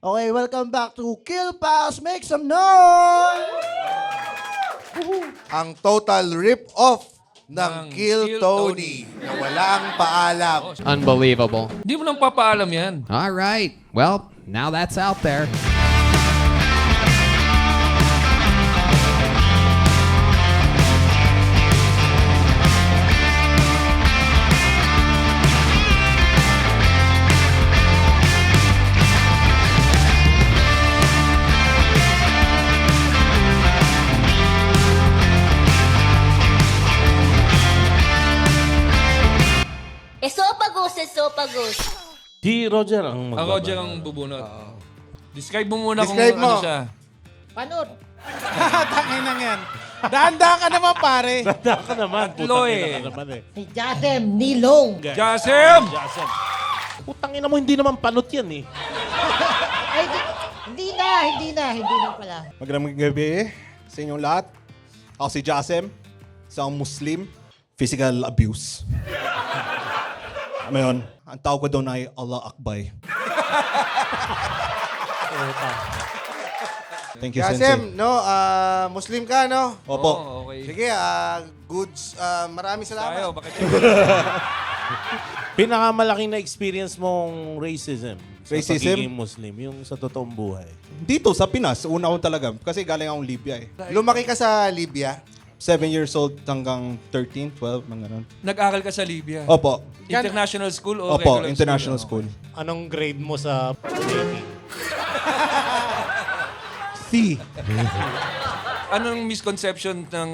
Okay, welcome back to Kill Pass. Make some noise! Ang total rip-off ng Ng Kill Kill Tony na walang paalam. Unbelievable. Hindi mo lang papaalam yan. All right. Well, now that's out there. Esophagus. Si Roger ang Ang Roger ang bubunot. Describe mo muna Describe kung mo. ano siya. Panod! Tangin na yan. Dahan-dahan ka naman, pare. Dahan ka naman. Tatlo Putang ina eh. ka naman eh. Si Jasem Nilong. Jasem! Jasem. Putang ina mo, hindi naman panot yan eh. Ay, hindi na pala. Magandang gabi sa inyong lahat. Ako si Jasem, isang Muslim, physical abuse. Ngayon, ang tawag ko doon ay Allah Akbar. Thank you, Sensei. Kasem, no, Muslim ka, no? Opo. Oo, okay. Sige, goods. Maraming salamat. Tayo, bakit Pinakamalaking na experience mong racism sa Racism? pagiging Muslim, yung sa totoong buhay. Dito sa Pinas, una ko talaga, kasi galing akong Libya eh. Lumaki ka sa Libya. 7 years old hanggang 13, 12, mga ganun. nag-aral ka sa Libya? Opo. International school o Opo, regular international school. Anong grade mo sa Navy? C. Anong misconception ng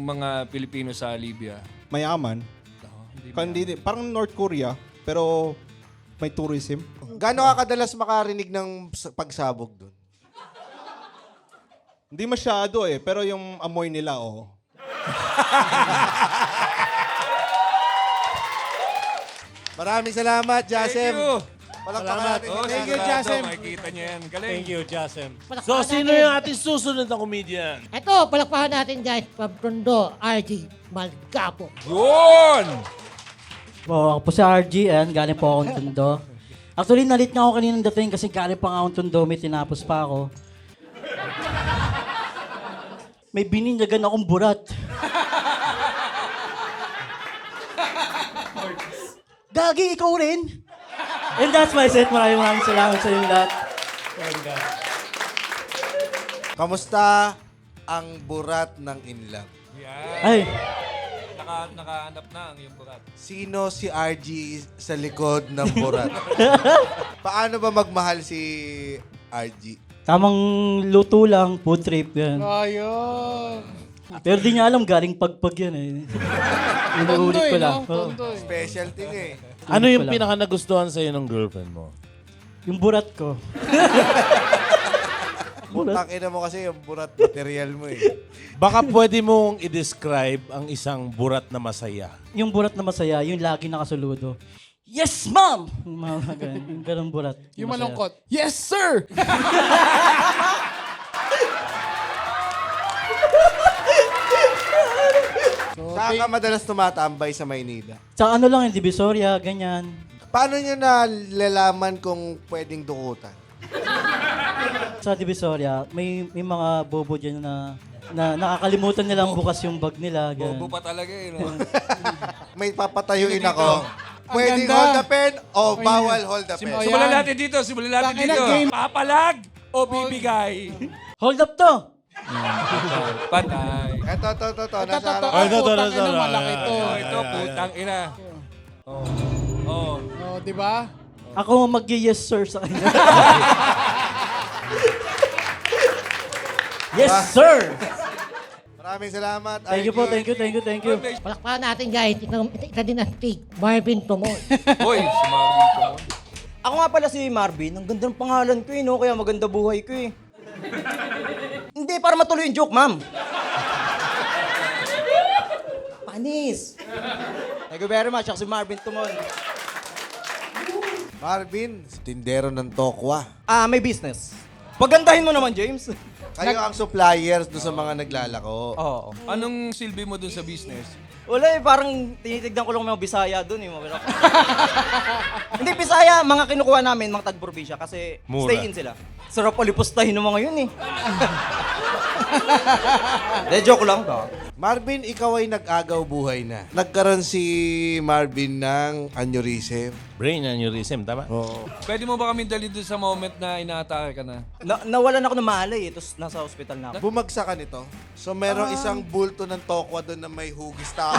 mga Pilipino sa Libya? Mayaman. Hindi, parang North Korea, pero may tourism. Gaano ka kadalas makarinig ng pagsabog doon? Hindi masyado eh, pero yung amoy nila, oh. Maraming salamat, Jasem. Thank you. Palakpakan natin. Oh, Thank you, sigurado, Jasem. Makikita niya yan. Galing. Thank you, Jasem. Palakpakan So, sino natin. yung ating susunod na comedian? Ito, palakpakan natin guys. Pabrondo, RG Malgapo. Yun! Ako po si RG and galing po akong Tondo. Actually, nalit nga ako kaninang dating kasi galing pa nga akong Tondo, may tinapos pa ako. May bininyagan akong burat. Gagi, ikaw rin? And that's my set. Maraming salamat sa inyo lahat. Kamusta ang burat ng inlove? Yan. Ay, Nakahanap na ang iyong burat. Sino si RG sa likod ng burat? Paano ba magmahal si RG? tamang luto lang, food trip yan. Ayun. Pero di niya alam, galing pagpag yan eh. Inuulit ko lang. Oo. Specialty nga eh. Ano yung Wala. pinaka nagustuhan sa'yo ng girlfriend mo? Yung burat ko. Burat? Tangina mo kasi yung burat material mo eh. Baka pwede mong i-describe ang isang burat na masaya. Yung burat na masaya, yung lagi nakasuludo. Yes, ma'am! Yung mga ganun, yung ganun burat. Yung masaya. malungkot. Yes, sir! Saan ka madalas tumatambay sa Maynila? Sa ano lang, yung Divisoria, ganyan. Paano nyo nalalaman kung pwedeng dukutan? Sa Divisoria, may mga bobo dyan na nakakalimutan nilang bukas yung bag nila. Bobo Ganun. pa talaga eh, no? May papatayuin ako. Pwedeng hold the pen o bawal hold the pen? Simulan natin dito, simulan natin Tangina, dito. game. Papalag o bibigay? Hold up to! Patay. Ito. Nasa harap. Ay, ito, malaki to. Ito, putang ina. Oh. Oh. Oh, di ba? Ako mag-yes sir sa kanya. Yes, sir! Maraming salamat, Thank you po, RG. thank you. Palakpakan natin guys. Ika din ang tig. Marvin Tumon. Hoy, si Marvin ko. Ako nga pala si Marvin. Ang ganda ng pangalan ko eh, no? Kaya maganda buhay ko eh. Hindi, para matuloy yung joke, ma'am. Panis. Thank you very much. Ako si Marvin Tumon. Marvin, tindero ng tokwa. May business. Pagandahin mo naman, James. Kayo ang suppliers doon sa mga naglalako. Oo. Anong silbi mo dun sa business? Wala eh, parang tinitignan ko lang mga Bisaya doon eh. Hindi, Bisaya, mga kinukuha namin, mga tag-probinsya kasi Mura. stay in sila. Sarap palipustahin ng mga yun eh. Joke lang ba? Marvin, ikaw ay nag-agaw buhay na. Nagkaroon si Marvin ng aneurysm. Brain aneurysm, tama? Oo. Pwede mo ba kami dalhin dun sa moment na inaatake ka na? Nawalan ako ng malay eh, tapos nasa hospital na ako. Bumagsak ka nito. So merong isang bulto ng tokwa doon na may hugis tao.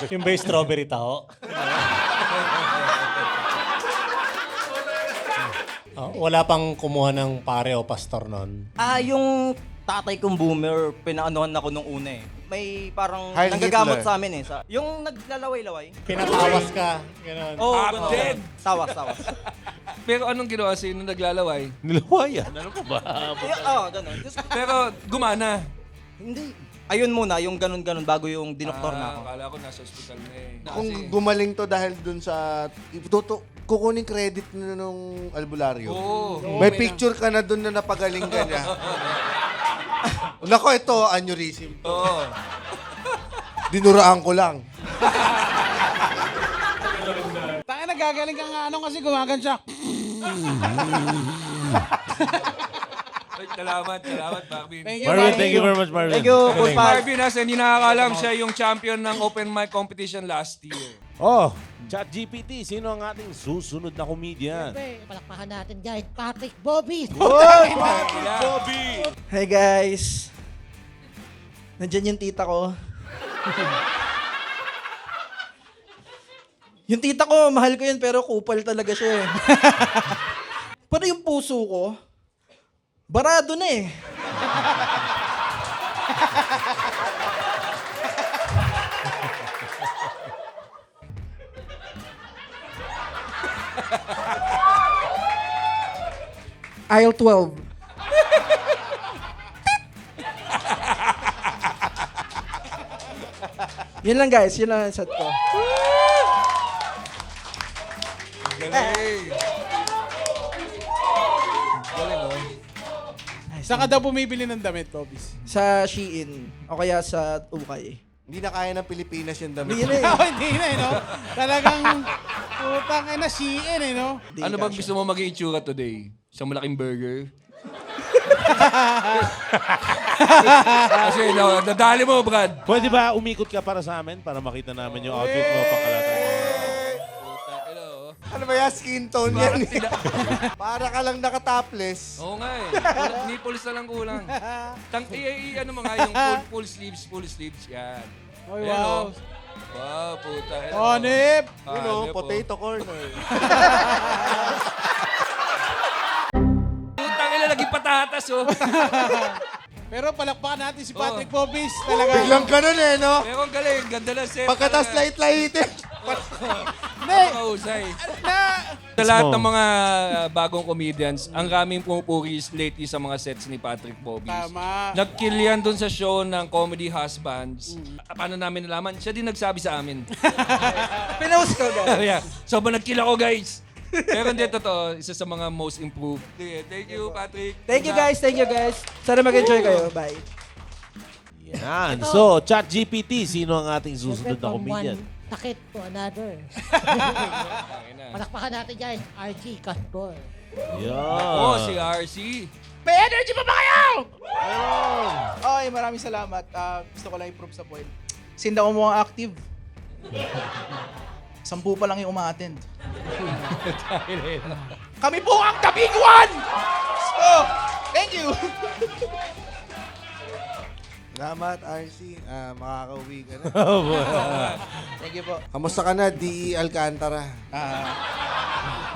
Yung ba yung strawberry tao? Wala pang kumuha ng pare o pastor nun. Yung tatay kong boomer, pinaanuhan ako nung una eh. May parang Heil nanggagamot Hitler. sa amin eh. Yung naglalaway-laway. Pinatawas ka. Ganon. Oh, I'm dead! Tawas. Pero anong ginawa sa'yo nung naglalaway? Nilawayan. Ano ka ba? Ganun. Pero gumana. Hindi. Ayun muna, yung ganun-ganun bago yung dinoktor na ako. Akala ko nasa ospital na eh. Kung Kasi- gumaling to dahil doon sa... kukunin credit nung albularyo. Oo. May picture ka na doon na napagaling ka niya. Nako, ito, aneurysm. Oo. Dinuraan ko lang. Tayo nagagaling ka nga ano kasi gumagan siya. Ay, salamat, Marvin. Thank you, Marvin, Marvin. thank you very much, Marvin. Thank you, Coach Pal. Marvin, hindi nakakalam siya yung champion ng open mic competition last year. Oh, ChatGPT, sino ang ating susunod na comedian? Siyempre, palakpakan natin guys, Patrick Bobby. Hey guys. Nandyan yung tita ko. Yung tita ko, mahal ko yun pero kupal talaga siya eh. Pero yung puso ko, barado na eh. Aisle 12. Yun lang guys, yun lang ang set ko. Galing. Galing, oh. Saan ka daw bumibili ng damit, Tobis? Sa Shein o kaya sa Ukay. Hindi na kaya ng Pilipinas yung damit. Hindi na eh. Oh, hindi na, no? Talagang putang ina, CN, no? Ano bang gusto mo maging itsura today? Isang malaking burger? Kasi nadali mo, Brad. Pwede ba umikot ka para sa amin para makita namin yung outfit mo, pangkalatan mo? Hello. Ano ba yan? Skin tone yan. Para ka lang nakatopless. Oo nga eh. Nipples na lang kulang. Ano mga yung full sleeves. Yan. Oy, Ayan, wow. oh. Wow, puta. Ayan, Oh, Nip! You know, Nip, oh. potato corner. Putang ina, naging patatas, oh. Pero palakpakan natin si Patrick Bobis. Talaga. Biglang ganun eh, no? Pero ang galing, ganda ng set. Pagkatas light-lighted. Mahusay. Sa lahat ng mga bagong comedians, ang kaming pumupuri lately sa mga sets ni Patrick Bobis. Tama. Nag-kill yan dun sa show ng Comedy Husbands. Paano namin nalaman? Siya din nagsabi sa amin. Pinost ko guys. Yeah. So, nag-kill ako, guys. Pero hindi, totoo. Isa sa mga most improved. Sige, thank you, Patrick. Thank you guys. Sana mag-enjoy kayo. Bye. Yan. So, ChatGPT, sino ang ating susunod na From comedian? one sakit to another. Palakpakan natin guys, RG Castor. Oh, si Yan. RC. May energy pa ba kayo? Ay, maraming salamat. Gusto ko lang i-prove sa point. Sinda ko mukhang active. 10 pa lang yung uma-attend. Kami po ang Kabiguan! So, thank you! Salamat, RC. Makakauwi ka na. Thank you po. Kamusta ka na, D.E. Alcantara?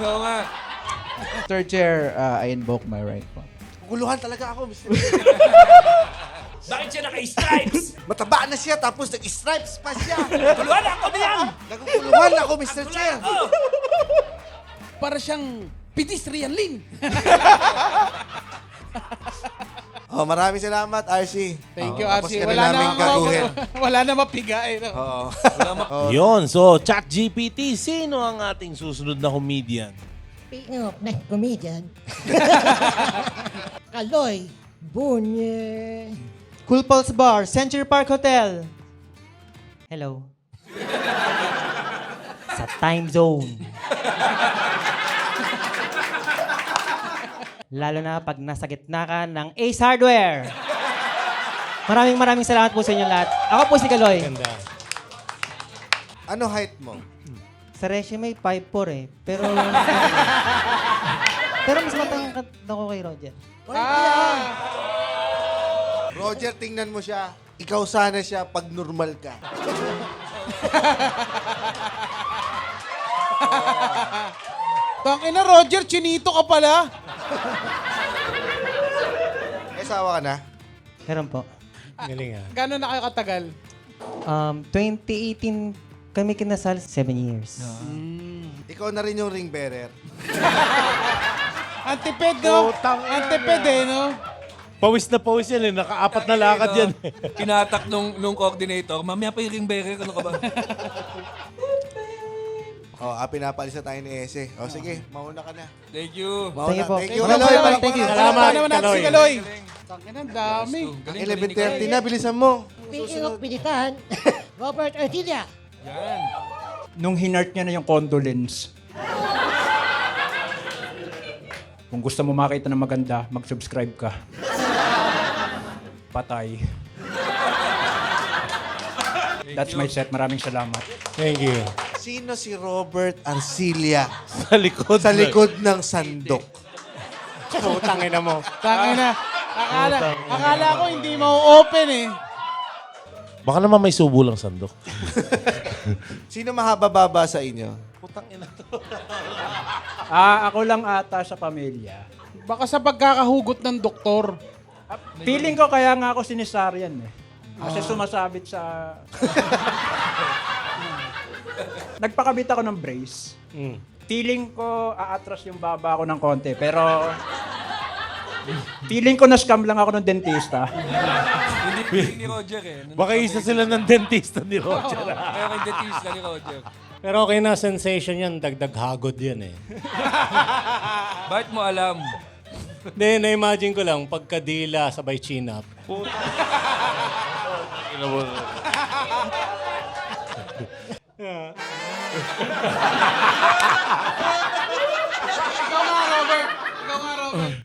Oo nga. Third chair, I invoke my right po. Kukuluhan talaga ako, Mr. Bakit siya naka-stripes? Mataba na siya, tapos nag-stripes pa siya. Tuluan ako diyan! Nagkukuluhan ako, Mr. Chair. Para siyang pedestrian link. Oh, maraming salamat, RC. Thank you, Tapos RC. ka na namin gaguhin. Wala na mapiga eh. No? Oo. Yun. So, ChatGPT, sino ang ating susunod na comedian? Speaking of next comedian, Kaloy Bunye. Cool Pulse Bar, Century Park Hotel. Hello. Sa time zone. Lalo na pag nasa gitna ka ng Ace Hardware. Maraming salamat po sa inyo lahat. Ako po si Kaloy. Ano height mo? Sa resume, 5'4" eh. Pero mas matangkad ako kay Roger. Roger, tingnan mo siya. Ikaw sana siya pag normal ka. Tangina, Roger, chinito ka pala. May asawa ka na? Meron po. Gano'n na kayo katagal? 2018 kami kinasal, 7 years. Ikaw na rin yung ring bearer. Antiped, no? Antiped, eh, no? Pawis na pawis yan eh. Nakaapat na lakad yan eh. Kinatak nung coordinator, mamaya pa yung ring bearer, ano ka ba? Pinapalisa tayo ni Ese. Sige, mauna ka na. Thank you. Mauna. Thank you po. Thank you, Maraming Kaloy. salamat. Thank you. Salamat, Naman natin si Kaloy. Kaloy. Tangina, ang dami. 11:30 na, bilisan mo. Speaking of pilitan, Robert Artilia. Yan. Nung hinart niya na yung condolence. Kung gusto mo makita ng maganda, mag-subscribe ka. Patay. That's my set. Maraming salamat. Thank you. Sino si Robert Arcilia Sa likod. sa likod ng sandok? Putangin na mo. Tangina. Akala ko hindi mau-open eh. Baka naman may subo lang sandok. Sino mahaba-baba sa inyo? Ako lang ata sa pamilya. Baka sa pagkakahugot ng doktor. Feeling ko kaya nga ako sinisaryan eh. Kasi sumasabit sa... Nagpakabit ako ng brace. Feeling ko aatras yung baba ko ng konti. Pero... feeling ko na-scam lang ako ng dentista. Hindi ni Roger eh. Baka isa sila ng dentista ni Roger. Kaya kay dentista ni Roger. Pero okay na, sensation yan. Dagdag hagod yan eh. Bakit mo alam? Hindi, na-imagine ko lang, pagkadila sabay chin-up. Ikaw nga, Robert. Ikaw nga, Robert.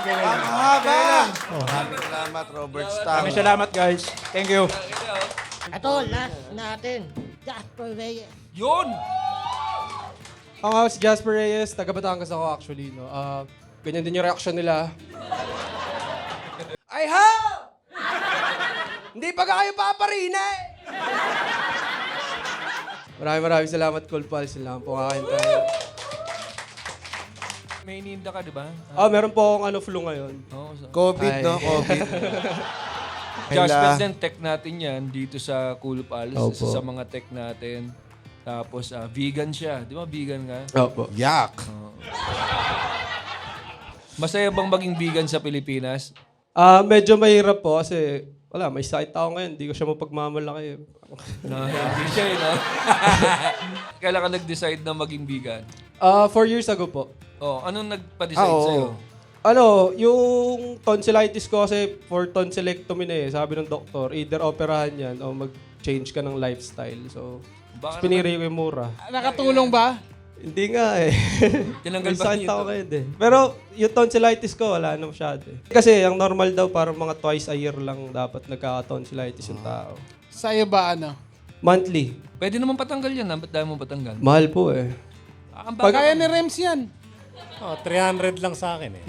Ang haba! Maraming salamat, Robert Stang. Maraming salamat guys. Thank you. Ito, last natin, Jasper Reyes. Yun! Ako nga si Jasper Reyes, taga Batangas ako actually. No? Ganyan din yung reaction nila. Ay ha! Hindi pa kayo paparina eh! Maraming salamat, Cool Pals. Yun lang po kakain tayo. May ininda ka, di ba? Meron po akong flu ngayon. COVID, Ay. no? COVID. Jasper din, tech natin yan dito sa Cool Pals. Opo. Sa mga tech natin. Tapos, vegan siya. Di ba vegan ka? Opo. Yak! Masaya bang maging vegan sa Pilipinas? Medyo mahirap po kasi wala, may sakit ako ngayon. Hindi ko siya mapagmamalaki. Hindi siya eh, no? Kailan ka nag-decide na maging vegan? 4 years ago po. Anong nagpa-decide sa'yo? Yung tonsillitis ko kasi for tonsillectomy na eh. Sabi ng doktor, either operahan yan o mag-change ka ng lifestyle. So, piniri ko yung mura. Nakatulong ba? Hindi nga eh. Tinanggal May ba sakit niyo ako ito? ngayon eh. Pero yung tonsillitis ko, wala na masyado eh. Kasi ang normal daw, parang mga twice a year lang dapat nagka-tonsillitis yung tao. Sa'yo ba ano? Monthly. Pwede naman patanggal yan. Ba't dahil mo patanggal? Mahal po eh. Ang Kaya ni Rems yan. 300 lang sa akin eh.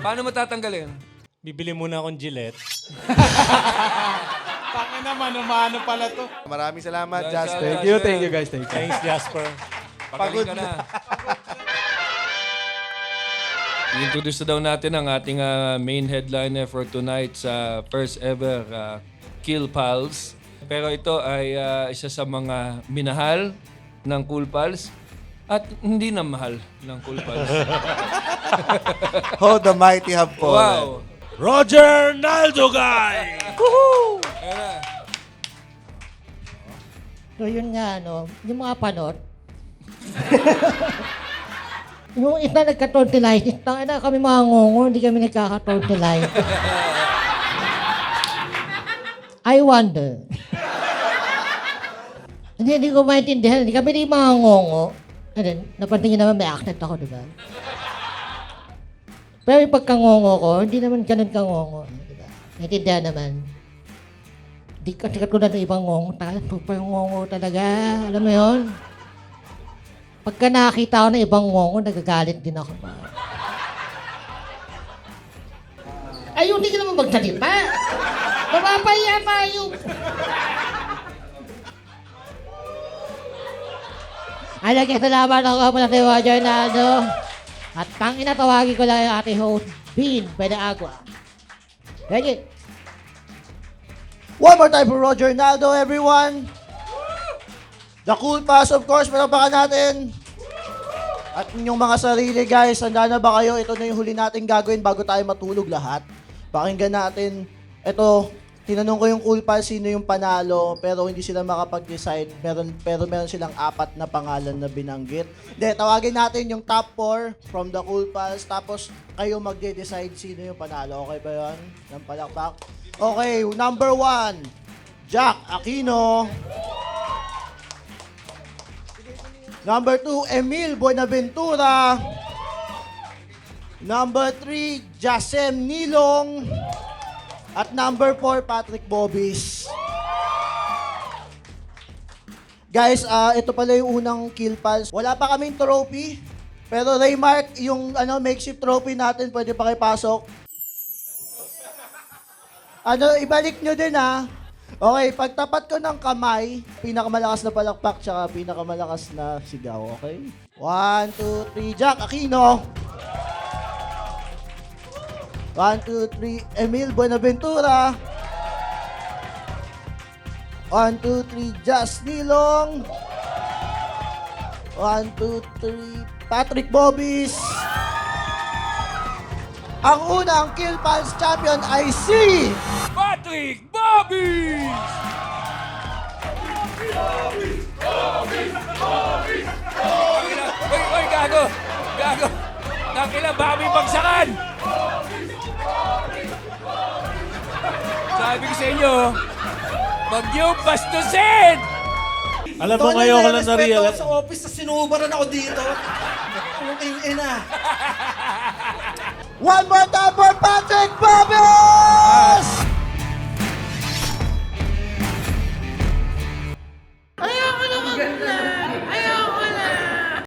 Paano matatanggalin? Bibili muna akong Gillette. Tangin naman, umano pala to. Maraming salamat, Jasper. Thank you guys. Thank you. Thanks, Jasper. Pagod ka na. I-introduce na daw natin ang ating main headliner for tonight sa first ever Kill Pals. Pero ito ay isa sa mga minahal ng Cool Pals at hindi na mahal ng Cool Pals. Oh, the mighty have fallen. Wow! Roger Naldo, guy! Ayan na. So yun nga, no, yung mga panot. Yung isa nagka-tonsillitis, na kami mga ngongo, hindi kami nagkaka-tonsillitis. I wonder. Hindi ko maintindihan, hindi kami yung mga ngongo. And then, napansin niyo naman may accent ako, di ba? Pero yung pagkangongo ko, hindi naman ganun kangongo. Di ba? Naintindihan naman. Di kasi katulad ng ibang ngongo, super ngongo talaga. Alam mo yun? Pagka nakakita ko ng ibang ngongo, nagagalit din ako. Ayun, hindi ka naman magsalita. Napapahiya tayo. Alagay, salamat ako pala si Roger Naldo. At tangina, tawagin ko lang yung ating host, Bean Agua. Thank you. One more time for Roger Naldo, everyone. The Cool Pass, of course, palapakan natin. At inyong mga sarili, guys, handa na ba kayo? Ito na yung huli natin gagawin bago tayo matulog lahat. Pakinggan natin. Ito, tinanong ko yung Cool Pass sino yung panalo, pero hindi sila makapag-decide. Pero meron silang 4 na pangalan na binanggit. Hindi, tawagin natin yung top 4 from the Cool Pass, tapos kayo magde-decide sino yung panalo. Okay ba yun? Ng palakpak. Okay, number 1, Jack Aquino. Number 2, Emil Buenaventura. Number 3, Jasem Nilong. At number 4, Patrick Bobis. Guys, ito pala yung unang Kill Pals. Wala pa kaming trophy. Pero Raymark, yung makeshift trophy natin, pwede pa kayo pasok. Ibalik nyo din ha. Okay, pagtapat ko ng kamay, pinakamalakas na palakpak, tsaka pinakamalakas na sigaw, okay? 1, 2, 3, Jack Aquino. 1, 2, 3, Emil Buenaventura. 1, 2, 3, Jas Nilong. 1, 2, 3, Patrick Bobis. Ang unang Kill Pals champion ay si Patrick Bobby! Oy, gago! Gago! Nakila, Bobby bagsakan! Sabi ko sa inyo, wag niyo bastusin! Alam mo ngayon ko lang na-realize. sa office na sinubaran ako dito. Ang ina. One more time for Patrick Bobby!